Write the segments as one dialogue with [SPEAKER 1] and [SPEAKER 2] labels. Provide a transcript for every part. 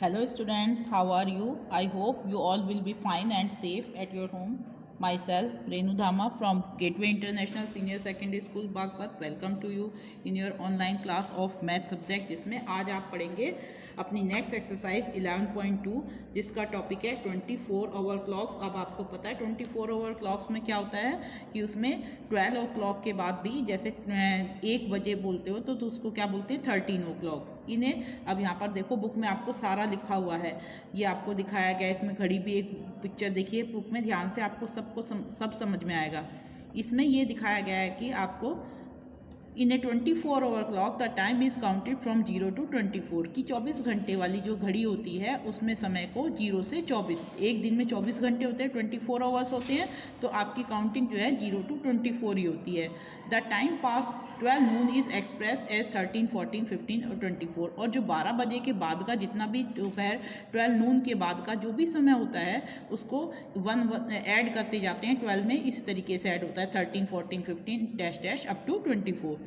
[SPEAKER 1] Hello students, how are you? I hope you all will be fine and safe at your home. Myself, Renu Dhama from Gateway International Senior Secondary School, Bagpat. Welcome to you in your online class of Math subject. जिसमें आज आप पढ़ेंगे अपनी next exercise 11.2 जिसका topic है 24 hour clocks. अब आपको पता है 24 आवर क्लॉक्स में क्या होता है कि उसमें 12 ओ क्लॉक के बाद भी जैसे 1 बजे बोलते हो तो उसको क्या बोलते हैं 13 ओ क्लॉक। इन्हें अब यहाँ पर देखो बुक में आपको सारा लिखा हुआ है, ये आपको दिखाया गया है। इसमें घड़ी भी एक पिक्चर देखिए बुक में ध्यान से, आपको सब समझ में आएगा। इसमें ये दिखाया गया है कि आपको इन ए 24 hour clock the time is counted from 0 to 24 की 24 घंटे वाली जो घड़ी होती है उसमें समय को 0 से 24, एक दिन में 24 घंटे होते हैं, 24 आवर्स होते हैं, तो आपकी काउंटिंग जो है 0 to 24 ही होती है। The time past 12 noon is expressed as 13, 14, 15 और 24। और जो 12 बजे के बाद का जितना भी दोपहर 12 नून के बाद का जो भी समय होता है उसको 1 ऐड करते जाते हैं 12 में, इस तरीके से ऐड होता है 13, 14, 15 dash dash up to 24।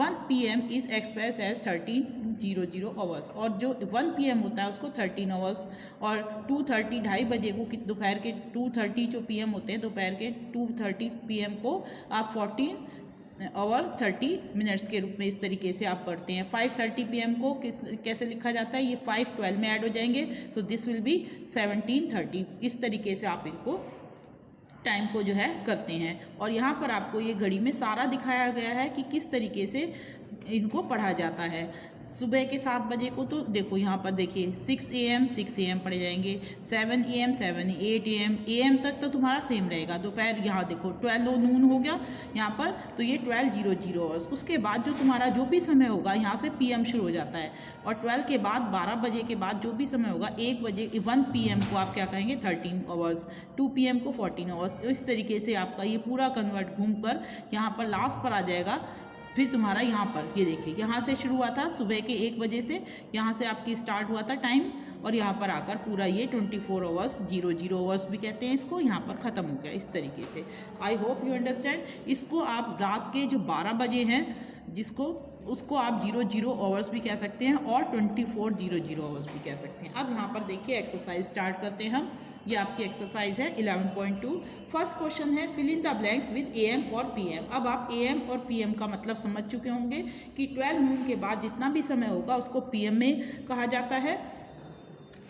[SPEAKER 1] 1 PM is express as 13:00 hours, और जो 1 PM होता है उसको 13 आवर्स, और 2:30 ढाई बजे को दोपहर के 2:30 जो PM होते हैं दोपहर के 2:30 PM को आप 14 आवर 30 मिनट्स के रूप में इस तरीके से आप पढ़ते हैं। 5:30 PM को कैसे लिखा जाता है, ये 5 12 में ऐड हो जाएंगे, तो दिस विल बी 17:30। इस तरीके से आप इनको टाइम को जो है करते हैं। और यहाँ पर आपको ये घड़ी में सारा दिखाया गया है कि किस तरीके से इनको पढ़ा जाता है। सुबह के 7 बजे को तो देखो यहाँ पर देखिए 6 AM पढ़े जाएंगे, 7 AM 7, 8 AM तक तो तुम्हारा सेम रहेगा। दोपहर यहाँ देखो 12 नून हो गया यहाँ पर, तो ये 12:00 आवर्स। उसके बाद जो तुम्हारा जो भी समय होगा यहाँ से PM शुरू हो जाता है, और 12 के बाद 12 बजे के बाद जो भी समय होगा 1 बजे 1 PM को आप क्या करेंगे 13 आवर्स, 2 PM को 14 आवर्स। इस तरीके से आपका ये पूरा कन्वर्ट घूम कर यहाँ पर लास्ट पर आ जाएगा। फिर तुम्हारा यहाँ पर ये देखिए यहाँ से शुरू हुआ था सुबह के 1 बजे से, यहाँ से आपकी स्टार्ट हुआ था टाइम, और यहाँ पर आकर पूरा ये 24 आवर्स 00 आवर्स भी कहते हैं इसको, यहाँ पर ख़त्म हो गया इस तरीके से। आई होप यू अंडरस्टैंड। इसको आप रात के जो 12 बजे हैं उसको आप 00 आवर्स भी कह सकते हैं और 24:00 आवर्स भी कह सकते हैं। अब यहाँ पर देखिए एक्सरसाइज स्टार्ट करते हैं हम। ये आपकी एक्सरसाइज है 11.2। फर्स्ट क्वेश्चन है fill in the blanks with AM और PM। अब आप AM और PM का मतलब समझ चुके होंगे कि 12 नून के बाद जितना भी समय होगा उसको PM में कहा जाता है।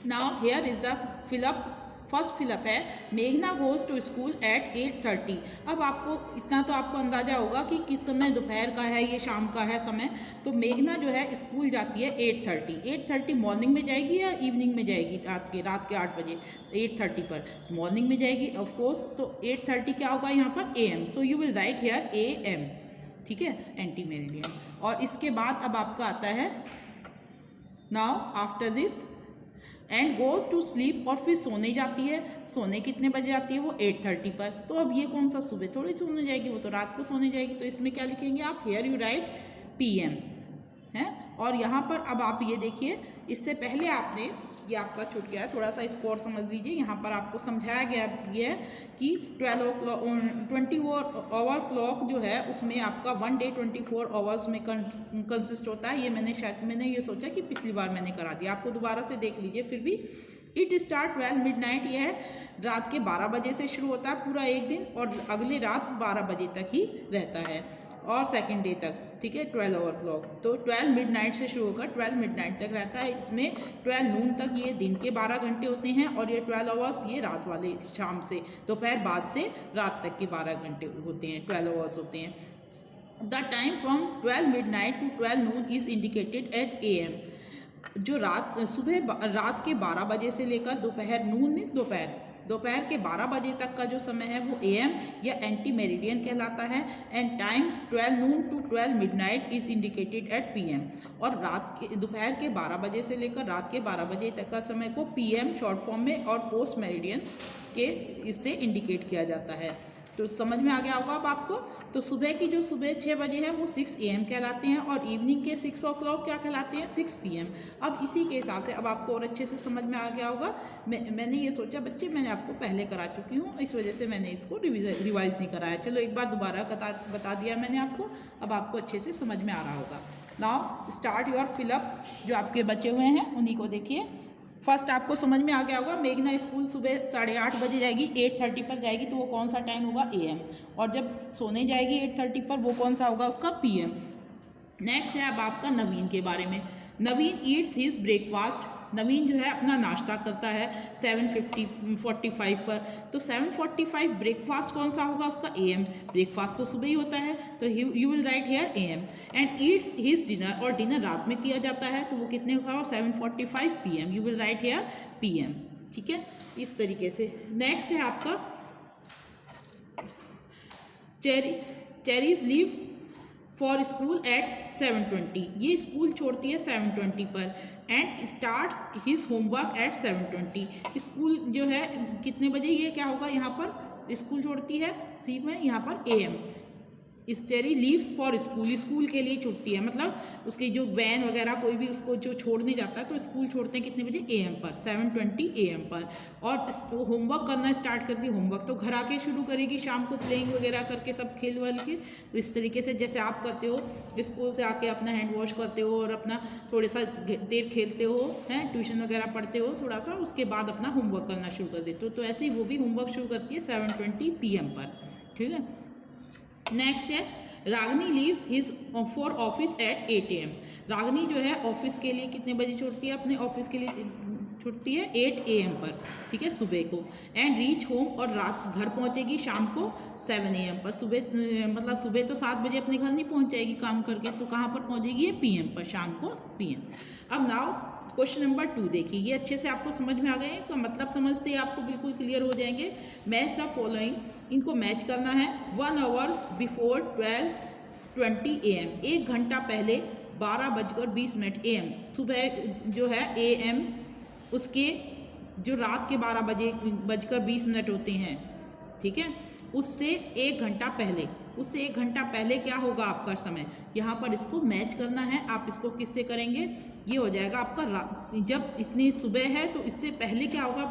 [SPEAKER 1] Now here is the fill up. First fill up है मेघना गोज टू स्कूल एट 8:30। अब आपको इतना तो आपको अंदाज़ा होगा कि किस समय दोपहर का है, ये शाम का है समय। तो मेघना जो है स्कूल जाती है 8:30 मॉर्निंग में जाएगी या इवनिंग में जाएगी, रात के 8 बजे 8:30 पर मॉर्निंग में जाएगी ऑफ कोर्स। तो 8:30 क्या होगा यहाँ पर AM, so you will right here AM, ठीक है, एंटी मेरिडियन। और इसके बाद अब आपका आता है now after this and goes to sleep, और फिर सोने जाती है। सोने कितने बजे जाती है वो 8:30 पर। तो अब ये कौन सा सुबह थोड़ी सोने जाएगी, वो तो रात को सोने जाएगी। तो इसमें क्या लिखेंगे आप, हियर यू राइट PM है। और यहाँ पर अब आप ये देखिए, इससे पहले आपने ये आपका छूट गया है, थोड़ा सा स्कोर समझ लीजिए। यहाँ पर आपको समझाया गया ये है कि 24 आवर क्लॉक जो है उसमें आपका 1 डे 24 आवर्स में कंसिस्ट होता है। ये मैंने ये सोचा कि पिछली बार मैंने करा दिया, आपको दोबारा से देख लीजिए फिर भी। इट स्टार्ट 12 मिडनाइट, यह है रात के 12 बजे से शुरू होता है पूरा एक दिन, और अगले रात 12 बजे तक ही रहता है, और सेकंड डे तक, ठीक है, 12 आवर क्लॉक। तो 12 मिडनाइट से शुरू होकर 12 मिडनाइट तक रहता है। इसमें 12 नून तक ये दिन के 12 घंटे होते हैं, और ये 12 आवर्स ये रात वाले शाम से दोपहर बाद से रात तक के 12 घंटे होते हैं, 12 आवर्स होते हैं। The time from 12 midnight to 12 noon is indicated at AM। जो रात के 12 बजे से लेकर दोपहर, नून मीन्स दोपहर के 12 बजे तक का जो समय है वो AM या एंटी मेरिडियन कहलाता है। And time 12 noon to 12 midnight is indicated at PM। और दोपहर के 12 बजे से लेकर रात के 12 बजे तक का समय को PM शॉर्ट फॉर्म में और पोस्ट मेरिडियन के इससे इंडिकेट किया जाता है। तो समझ में आ गया होगा अब आपको। तो सुबह 6 बजे है वो 6 AM कहलाते हैं, और इवनिंग के 6 o'clock क्या कहलाते हैं 6 PM। अब इसी के हिसाब से अब आपको और अच्छे से समझ में आ गया होगा। मैंने ये सोचा बच्चे मैंने आपको पहले करा चुकी हूँ, इस वजह से मैंने इसको रिवाइज नहीं कराया। चलो एक बार दोबारा बता दिया मैंने आपको, अब आपको अच्छे से समझ में आ रहा होगा। Now start your fill up. जो आपके बचे हुए हैं उन्हीं को देखिए। फर्स्ट आपको समझ में आ गया होगा, मेघना स्कूल सुबह 8:30 बजे जाएगी, 8:30 पर जाएगी, तो वो कौन सा टाइम होगा, AM। और जब सोने जाएगी 8:30 पर, वो कौन सा होगा उसका, PM। नेक्स्ट है अब आपका नवीन के बारे में। नवीन ईट्स हिज ब्रेकफास्ट, नवीन जो है अपना नाश्ता करता है 7:45 पर। तो 7:45 ब्रेकफास्ट कौन सा होगा उसका, AM। ब्रेकफास्ट तो सुबह ही होता है, तो you will write here AM। And eats his dinner, और डिनर रात में किया जाता है, तो वो कितने का, 7:45 PM। You will write here PM। ठीक है, इस तरीके से। नेक्स्ट है आपका Cherry's leave for school at 7:20, ये स्कूल छोड़ती है 7:20 पर। And start his homework at 7:20, school जो है कितने बजे, ये क्या होगा यहाँ पर, स्कूल छोड़ती है सी में, यहाँ पर AM। Cherry leaves for school, school के लिए छुट्टी है, मतलब उसकी जो वैन वगैरह कोई भी उसको जो छोड़ने जाता है, तो स्कूल छोड़ते हैं कितने बजे, AM पर, 7:20 AM पर। और होमवर्क करना स्टार्ट करती है, होमवर्क तो घर आके शुरू करेगी शाम को, प्लेइंग वगैरह करके सब खेल वाल के। तो इस तरीके से जैसे आप करते हो, स्कूल से आके अपना हैंड वॉश करते हो और अपना थोड़े सा देर खेलते हो, हैं ट्यूशन वगैरह पढ़ते हो थोड़ा सा, उसके बाद अपना होमवर्क करना शुरू कर देते हो। तो ऐसे ही वो भी होमवर्क शुरू करती है 7:20 PM पर। ठीक है, नेक्स्ट है Ragini leaves his for office at 8 AM। Ragini जो है ऑफिस के लिए कितने बजे छोड़ती है, अपने ऑफिस के लिए छुट्टी है 8 AM पर। ठीक है, सुबह को। एंड रीच होम, और रात घर पहुंचेगी शाम को 7 AM पर। सुबह मतलब सुबह तो 7 बजे अपने घर नहीं पहुंच जाएगी काम करके, तो कहाँ पर पहुंचेगी, ये PM पर, शाम को PM। अब नाउ क्वेश्चन नंबर 2 देखिए, ये अच्छे से आपको समझ में आ गए हैं, इसका मतलब समझते ही आपको बिल्कुल क्लियर हो जाएंगे। मैच द फॉलोइंग, इनको मैच करना है। 1 hour बिफोर 12:20 AM, 1 घंटा पहले 12:20 AM, सुबह जो है AM, उसके जो रात के 12:20 होते हैं, ठीक है, उससे 1 घंटा पहले, उससे 1 घंटा पहले क्या होगा आपका समय, यहाँ पर इसको मैच करना है। आप इसको किससे करेंगे, ये हो जाएगा आपका जब इतनी सुबह है तो इससे पहले क्या होगा,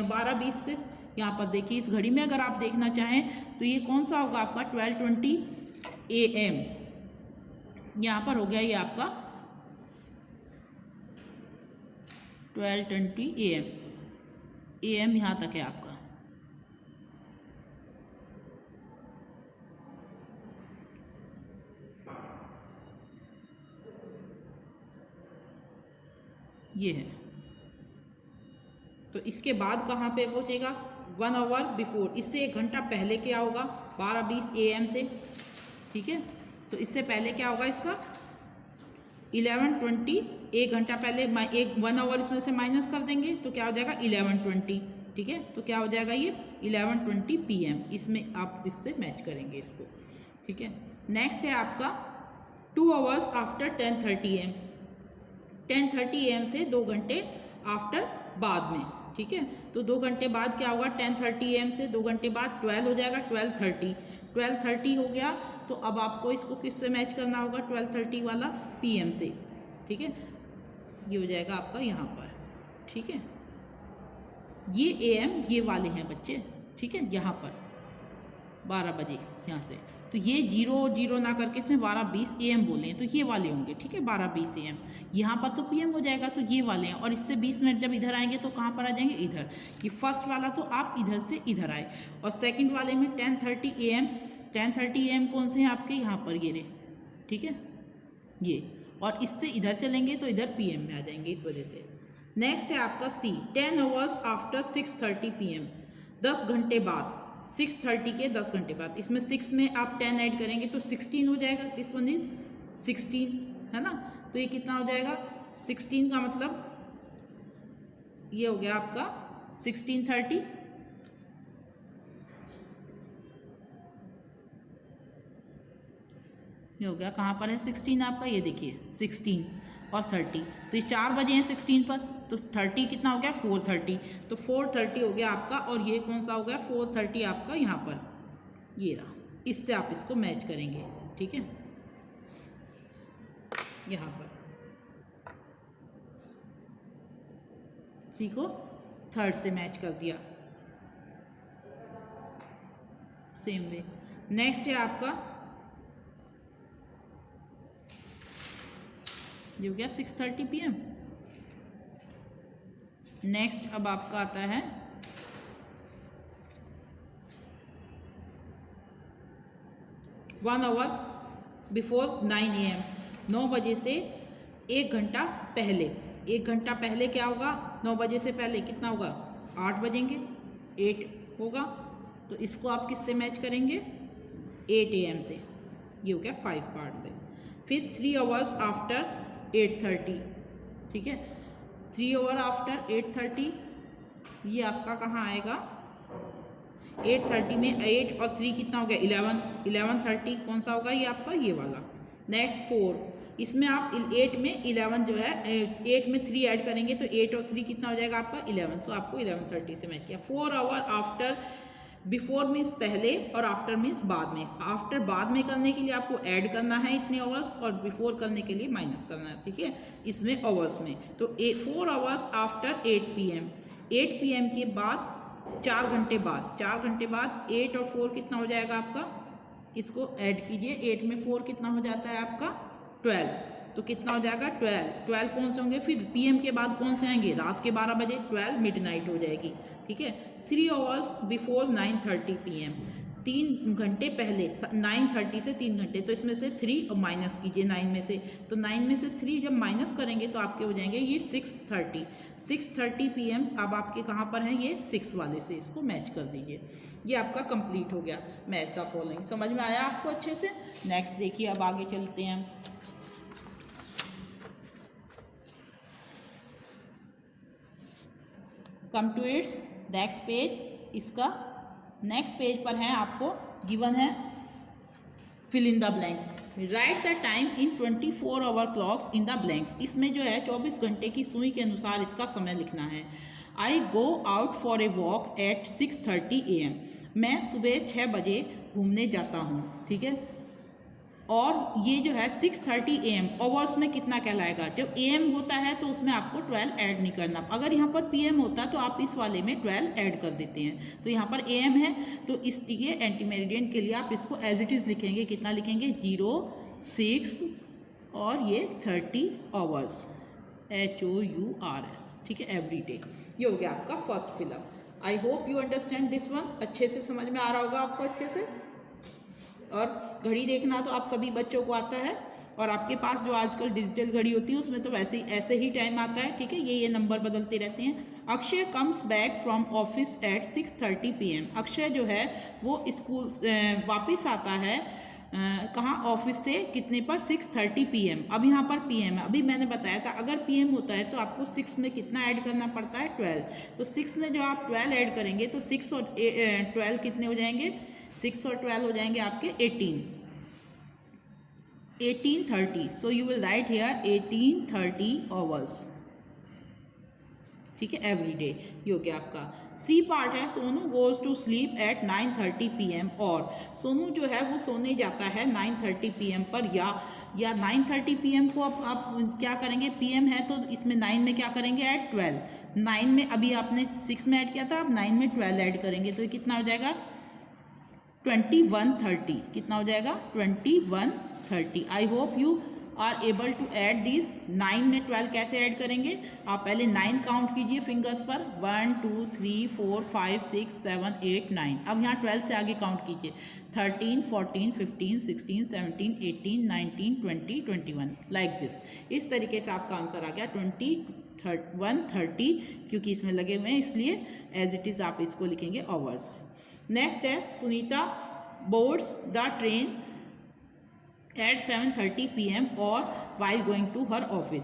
[SPEAKER 1] 12:20 से। यहाँ पर देखिए इस घड़ी में अगर आप देखना चाहें तो ये कौन सा होगा आपका, 12:20 AM। यहाँ पर हो गया ये आपका 12:20 AM यहाँ तक है आपका। ये है, तो इसके बाद कहाँ पे पहुँचेगा, 1 hour बिफोर, इससे 1 घंटा पहले क्या होगा, 12:20 AM से। ठीक है, तो इससे पहले क्या होगा इसका, 11:20, 1 घंटा पहले 1 hour इसमें से माइनस कर देंगे तो क्या हो जाएगा 11:20। ठीक है, तो क्या हो जाएगा ये 11:20 PM, इसमें आप इससे मैच करेंगे इसको। ठीक है, नेक्स्ट है आपका 2 hours आफ्टर 10:30 AM, 10:30 AM से 2 घंटे आफ्टर, बाद में। ठीक है, तो 2 घंटे बाद क्या होगा, 10:30 AM से 2 घंटे बाद 12 हो जाएगा, 12:30 हो गया। तो अब आपको इसको किससे मैच करना होगा, 12:30 वाला PM से। ठीक है, ये हो जाएगा आपका यहाँ पर। ठीक है, ये AM ये वाले हैं बच्चे। ठीक है, यहाँ पर 12 बजे यहाँ से, तो ये 0 ना करके इसने 12:20 AM बोले हैं, तो ये वाले होंगे। ठीक है, 12:20 AM, यहाँ पर तो PM हो जाएगा, तो ये वाले हैं। और इससे 20 मिनट जब इधर आएंगे तो कहाँ पर आ जाएंगे, इधर। ये फर्स्ट वाला तो आप इधर से इधर आए, और सेकंड वाले में 10:30 AM, 10:30 AM कौन से हैं आपके, यहाँ पर ये रहे। ठीक है, ये, और इससे इधर चलेंगे तो इधर PM में आ जाएंगे, इस वजह से। नेक्स्ट है आपका C, 10 hours आफ्टर 6:30 PM, 10 घंटे बाद, 6:30 के 10 घंटे बाद। इसमें 6 में आप 10 ऐड करेंगे तो 16 हो जाएगा, दिस वन इज 16, है ना। तो ये कितना हो जाएगा, 16 का मतलब ये हो गया आपका 16:30, ये हो गया, कहाँ पर है 16 आपका, ये देखिए 16 और 30, तो ये 4 बजे हैं 16 पर, तो 30 कितना हो गया, 4:30, तो 4:30 हो गया आपका। और ये कौन सा हो गया, 4:30 आपका यहाँ पर, ये रहा। इससे आप इसको मैच करेंगे। ठीक है, यहाँ पर सी को 3rd से मैच कर दिया, सेम वे। नेक्स्ट है आपका, ये हो गया 6:30 PM। नेक्स्ट अब आपका आता है 1 आवर बिफोर 9 AM, 9 बजे से 1 घंटा पहले। 1 घंटा पहले क्या होगा? 9 बजे से पहले कितना होगा? 8 बजेंगे, 8 होगा। तो इसको आप किससे मैच करेंगे? 8 AM से। ये हो गया 5 पार्ट से। फिर 3 आवर्स आफ्टर 8:30, ठीक है। 3 आवर आफ्टर 8:30, ये आपका कहाँ आएगा? 8:30 में 8 और 3 कितना हो गया? 11, 11:30 कौन सा होगा? ये आपका ये वाला। नेक्स्ट 4, इसमें आप 8 में 11 जो है 8 में 3 ऐड करेंगे तो 8 और 3 कितना हो जाएगा आपका? 11। सो आपको 11:30 से मैच किया। 4 आवर आफ्टर, बिफोर मीन्स पहले और आफ्टर मीन्स बाद में। आफ्टर बाद में करने के लिए आपको ऐड करना है इतने आवर्स और बिफोर करने के लिए माइनस करना है, ठीक है, इसमें आवर्स में। तो 4 आवर्स आफ्टर 8 PM, 8 PM के बाद 4 घंटे बाद, 4 घंटे बाद 8 और 4 कितना हो जाएगा आपका? इसको ऐड कीजिए। 8 में 4 कितना हो जाता है आपका? 12। तो कितना हो जाएगा? 12। 12 कौन से होंगे? फिर PM के बाद कौन से आएंगे? रात के 12 बजे, 12 मिडनाइट हो जाएगी, ठीक है। 3 आवर्स बिफोर 9:30 PM, 3 घंटे पहले, 9:30 से 3 घंटे। तो इसमें से 3 और माइनस कीजिए 9 में से। तो 9 में से 3 जब माइनस करेंगे तो आपके हो जाएंगे ये 6:30, 6:30 PM। अब आपके कहाँ पर हैं? ये 6 वाले से इसको मैच कर दीजिए। ये आपका कंप्लीट हो गया मैच द फॉलोइंग। समझ में आया आपको अच्छे से? नेक्स्ट देखिए, अब आगे चलते हैं। Come to its next page. इसका नेक्स्ट पेज पर है, आपको गिवन है fill in the blanks. Write the time in 24 hour clocks in the blanks. इसमें जो है 24 घंटे की सुई के अनुसार इसका समय लिखना है। I go out for a walk at 6:30 AM। मैं सुबह 6 बजे घूमने जाता हूँ, ठीक है। और ये जो है 6:30 AM आवर्स में कितना कहलाएगा? जब AM होता है तो उसमें आपको 12 ऐड नहीं करना। अगर यहाँ पर PM होता तो आप इस वाले में 12 ऐड कर देते हैं। तो यहाँ पर AM है तो इसलिए एंटी मेरिडियन के लिए आप इसको एज इट इज़ लिखेंगे। कितना लिखेंगे? 0, 6 और ये 30 आवर्स, HOURS, ठीक है, एवरी डे। ये हो गया आपका first fill up. I hope you understand this one. अच्छे से समझ में आ रहा होगा आपको अच्छे से। और घड़ी देखना तो आप सभी बच्चों को आता है, और आपके पास जो आजकल डिजिटल घड़ी होती है उसमें तो वैसे ही ऐसे ही टाइम आता है, ठीक है। ये नंबर बदलते रहते हैं। Akshay comes back from office at 6:30 PM। Akshay जो है वो स्कूल वापस आता है कहाँ? ऑफिस से कितने पर? 6:30 PM। अब यहाँ पर PM है। अभी मैंने बताया था अगर PM होता है तो आपको 6 में कितना ऐड करना पड़ता है? 12। तो 6 में जो आप 12 ऐड करेंगे तो 6 और 12 कितने हो जाएंगे? 6 और 12 हो जाएंगे आपके 18, 18:30। So you will write here 18:30 hours, ठीक है, एवरी डे। ये हो गया आपका। सी पार्ट है, Sonu goes to sleep at 9:30 PM। और सोनू जो है वो सोने जाता है 9:30 PM पर, या 9:30 PM को आप क्या करेंगे? PM है तो इसमें 9 में क्या करेंगे? ऐड 12। 9 में अभी आपने 6 में ऐड किया था, अब 9 में 12 ऐड करेंगे तो कितना हो जाएगा? 21:30। कितना हो जाएगा? 21:30। I hope you are able to add this. 9 में 12 कैसे ऐड करेंगे? आप पहले 9 काउंट कीजिए फिंगर्स पर, 1 2 3 4 5 6 7 8 9। अब यहाँ 12 से आगे काउंट कीजिए, 13 14 15 16 17 18 19 20 21, लाइक दिस। इस तरीके से आपका आंसर आ गया 21:30, क्योंकि इसमें लगे हुए हैं इसलिए एज इट इज़ आप इसको लिखेंगे आवर्स। नेक्स्ट है, Sunita boards the train at 7:30 PM और while going to her office.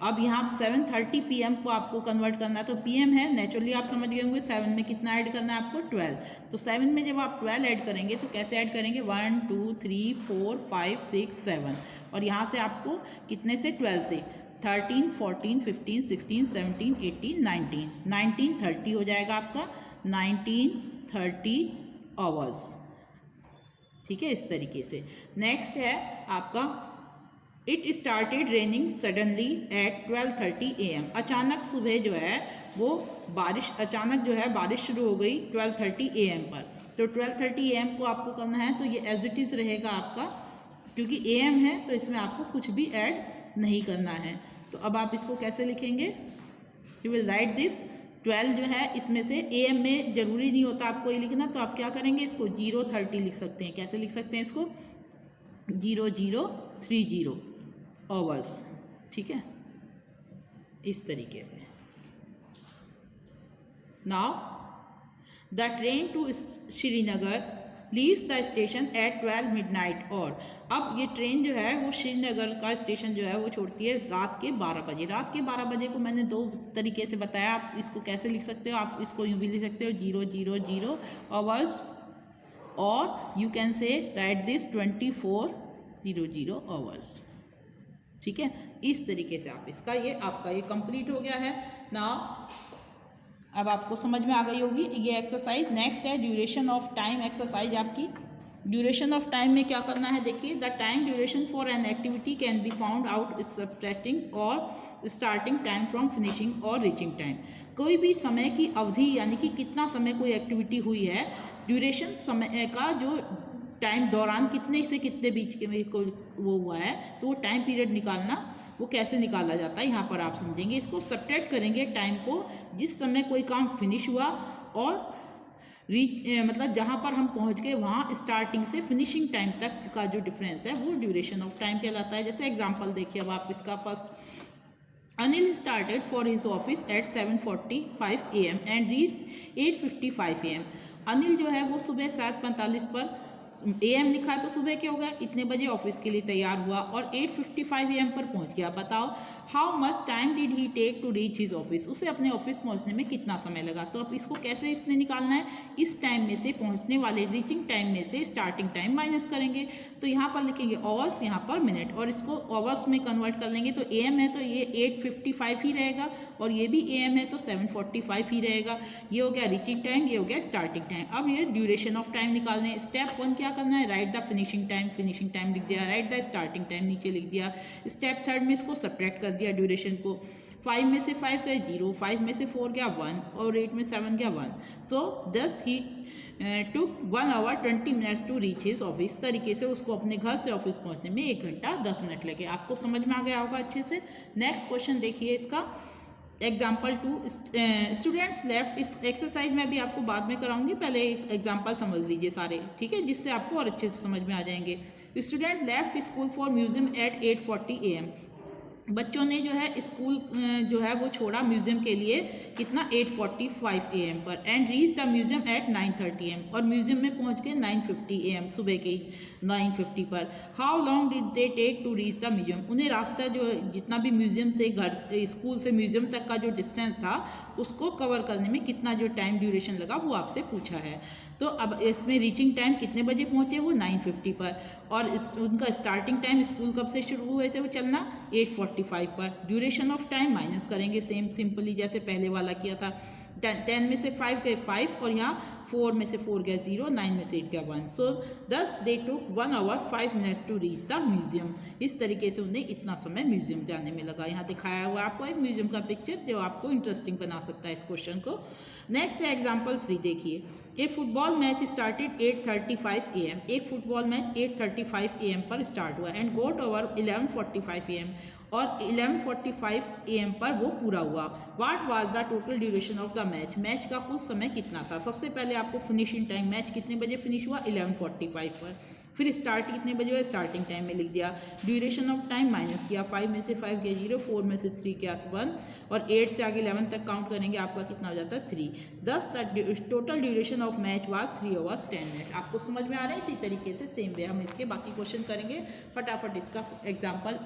[SPEAKER 1] अब यहाँ 7:30 PM को आपको कन्वर्ट करना है, तो PM है नेचुरली आप समझ गए होंगे। 7 में कितना ऐड करना है आपको? 12। तो 7 में जब आप 12 ऐड करेंगे तो कैसे ऐड करेंगे? 1 2 3 4 5 6 7, और यहाँ से आपको कितने से? 12 से 13 14 15 16 17 18 19, 19:30 हो जाएगा आपका, 19:30 आवर्स, ठीक है, इस तरीके से। नेक्स्ट है आपका, it started raining suddenly eight 12:30 AM। अचानक सुबह जो है वो अचानक जो है बारिश शुरू हो गई 12:30 AM पर। तो 12:30 AM को आपको करना है तो ये एज इट इज़ रहेगा आपका, क्योंकि AM है तो इसमें आपको कुछ भी ऐड नहीं करना है। तो अब आप इसको कैसे लिखेंगे? यू विल राइट दिस 12 जो है इसमें से AM में ज़रूरी नहीं होता आपको ये लिखना, तो आप क्या करेंगे, इसको 0:30 लिख सकते हैं। कैसे लिख सकते हैं इसको, 0030 आवर्स, ठीक है, इस तरीके से। Now the train to Srinagar leaves the station at 12 midnight, और अब ये ट्रेन जो है वो श्रीनगर का स्टेशन जो है वो छोड़ती है रात के 12 बजे। रात के 12 बजे को मैंने दो तरीके से बताया, आप इसको कैसे लिख सकते हो, आप इसको यूँ भी लिख सकते हो 0:00 आवर्स, और you can say right this 24:00 hours, ठीक है। इस तरीके से आप इसका ये आपका ये कंप्लीट हो गया है। नाउ अब आपको समझ में आ गई होगी ये एक्सरसाइज। नेक्स्ट है ड्यूरेशन ऑफ टाइम एक्सरसाइज आपकी। ड्यूरेशन ऑफ टाइम में क्या करना है, देखिए, the time duration for an activity can be found out subtracting और स्टार्टिंग टाइम फ्रॉम फिनिशिंग और रीचिंग टाइम। कोई भी समय की अवधि यानी कि कितना समय कोई एक्टिविटी हुई है, ड्यूरेशन समय का जो टाइम दौरान कितने से कितने बीच के में कोई वो हुआ है, तो वो टाइम पीरियड निकालना, वो कैसे निकाला जाता है यहाँ पर आप समझेंगे। इसको सब्ट्रैक्ट करेंगे टाइम को जिस समय कोई काम फिनिश हुआ और मतलब जहाँ पर हम पहुँच गए वहाँ स्टार्टिंग से फिनिशिंग टाइम तक का जो डिफरेंस है वो ड्यूरेशन ऑफ टाइम कहलाता है। जैसे एग्जांपल देखिए अब आप इसका first, Anil started for his office at 7:45 AM and reached 8:55 AM। Anil जो है वो सुबह 7:45 पर AM लिखा है तो सुबह क्या होगा, इतने बजे ऑफिस के लिए तैयार हुआ और 8:55 AM पर पहुंच गया। बताओ how much time did he take to reach his office, उसे अपने ऑफिस पहुंचने में कितना समय लगा। तो अब इसको कैसे इसने निकालना है, इस टाइम में से पहुंचने वाले रीचिंग टाइम में से स्टार्टिंग टाइम माइनस करेंगे। तो यहाँ पर लिखेंगे आवर्स, यहाँ पर मिनट, और इसको आवर्स में कन्वर्ट कर लेंगे। तो AM है तो ये 8:55 ही रहेगा, और ये भी AM है तो 7:45 ही रहेगा। ये हो गया रीचिंग टाइम, ये हो गया स्टार्टिंग टाइम। अब ये ड्यूरेशन ऑफ टाइम निकालने, स्टेप 1 क्या करना है, राइट द फिनिशिंग टाइम लिख दिया, राइट द स्टार्टिंग टाइम नीचे लिख दिया। स्टेप 3 में इसको सब्ट्रैक्ट कर दिया ड्यूरेशन को। 5 में से 5 गए 0, 5 में से 4 गया 1, और 8 में 7 गया 1। So thus he took 1 hour 20 minutes to reach his office. तरीके से उसको अपने घर से ऑफिस पहुंचने में 1 घंटा 10 मिनट लगे। आपको समझ में आ गया होगा अच्छे से। नेक्स्ट क्वेश्चन देखिए इसका, एग्जाम्पल 2, स्टूडेंट्स लेफ्ट। इस एक्सरसाइज में भी आपको बाद में कराऊंगी, पहले एक एग्जाम्पल समझ लीजिए सारे, ठीक है, जिससे आपको और अच्छे से समझ में आ जाएंगे। Student left school for museum at 8:40 AM। बच्चों ने जो है स्कूल जो है वो छोड़ा म्यूजियम के लिए कितना, 8:45 AM पर, and reach the museum at 9:30 AM, और म्यूजियम में पहुंच गए 9:50 AM, सुबह के 9:50 पर। How long did they take to reach the museum, उन्हें रास्ता जो जितना भी म्यूजियम से घर स्कूल से म्यूजियम तक का जो डिस्टेंस था उसको कवर करने में कितना जो टाइम ड्यूरेशन लगा वो आपसे पूछा है। तो अब इसमें रीचिंग टाइम कितने बजे पहुंचे, वो 9:50 पर, और उनका स्टार्टिंग टाइम स्कूल कब से शुरू हुए थे वो चलना, 8:45 पर। ड्यूरेशन ऑफ टाइम माइनस करेंगे सेम सिंपली जैसे पहले वाला किया था। 10 में से 5 गए 5, और यहाँ 4 में से 4 गया 0, 9 में से 8 गया 1। So thus they took 1 hour 5 minutes to reach the museum. इस तरीके से उन्हें इतना समय म्यूजियम जाने में लगा। यहाँ दिखाया हुआ आपको एक म्यूजियम का पिक्चर जो आपको इंटरेस्टिंग बना सकता है इस क्वेश्चन को। नेक्स्ट है एग्जाम्पल 3 देखिए। ए फुटबॉल मैच स्टार्टेड 8:35 AM। एक फुटबॉल मैच 8:35 AM पर स्टार्ट हुआ एंड गोट ओवर 11:45 AM, और 11:45 AM पर वो पूरा हुआ। What was the total duration of the match, match का कुल समय कितना था। सबसे पहले आपको फिनिशिंग टाइम, मैच कितने बजे फिनिश हुआ, 11:45 पर। फिर स्टार्ट कितने बजे हुआ, स्टार्टिंग टाइम में लिख दिया। ड्यूरेशन ऑफ टाइम माइनस किया, 5 में से 5 गया 0, 4 में से 3 गया 1, और 8 से आगे 11 तक काउंट करेंगे आपका कितना हो जाता है 3। दस total duration of match was 3 hours 10 minutes। आपको समझ में आ रहा है। इसी तरीके से सेम वे हम इसके बाकी क्वेश्चन करेंगे। फटाफट इसका एग्जाम्पल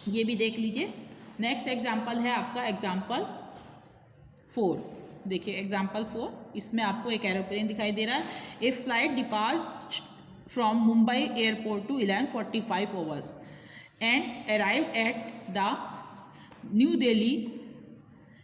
[SPEAKER 1] ये भी देख लीजिए। नेक्स्ट एग्जाम्पल है आपका एग्जाम्पल 4। देखिए एग्जाम्पल 4, इसमें आपको एक एरोप्लेन दिखाई दे रहा है। A flight depart from Mumbai airport to 11:45 hours and arrived at the New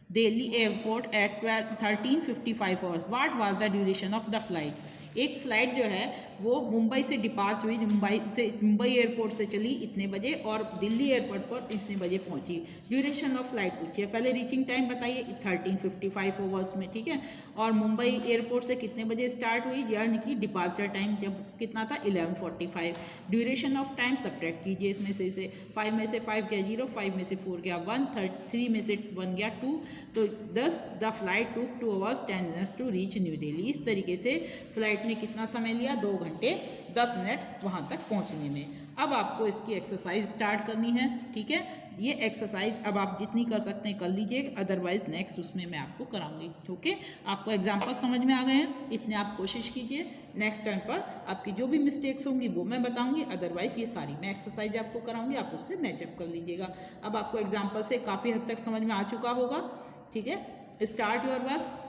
[SPEAKER 1] Delhi airport at 13:55 hours. What was the duration of the flight? एक फ़्लाइट जो है वो मुंबई से डिपार्च हुई, मुंबई एयरपोर्ट से चली इतने बजे और दिल्ली एयरपोर्ट पर इतने बजे पहुंची। ड्यूरेशन ऑफ फ्लाइट पूछिए, पहले रीचिंग टाइम बताइए 13:55 आवर्स में, ठीक है। और मुंबई एयरपोर्ट से कितने बजे स्टार्ट हुई, यानी कि डिपार्चर टाइम जब कितना था 11:45। ड्यूरेशन ऑफ टाइम सब्ट्रैक्ट कीजिए इसमें से 5 में से 5 गया 0, 5 में से 4 गया 1, 3 में से 1 गया 2, तो 10 द फ्लाइट टूक 2 hours 10 minutes to reach New Delhi. इस तरीके से फ्लाइट ने कितना समय लिया, 2 घंटे 10 मिनट वहाँ तक पहुँचने में। अब आपको इसकी एक्सरसाइज स्टार्ट करनी है, ठीक है। ये एक्सरसाइज अब आप जितनी कर सकते हैं कर लीजिए, अदरवाइज नेक्स्ट उसमें मैं आपको कराऊंगी, ओके। आपको एग्जाम्पल समझ में आ गए हैं, इतने आप कोशिश कीजिए। नेक्स्ट टाइम पर आपकी जो भी मिस्टेक्स होंगी वो मैं बताऊंगी, अदरवाइज ये सारी मैं एक्सरसाइज आपको कराऊंगी, आप उससे मैचअप कर लीजिएगा। अब आपको एग्जाम्पल से काफ़ी हद तक समझ में आ चुका होगा, ठीक है। Start your work.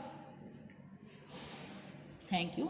[SPEAKER 1] Thank you.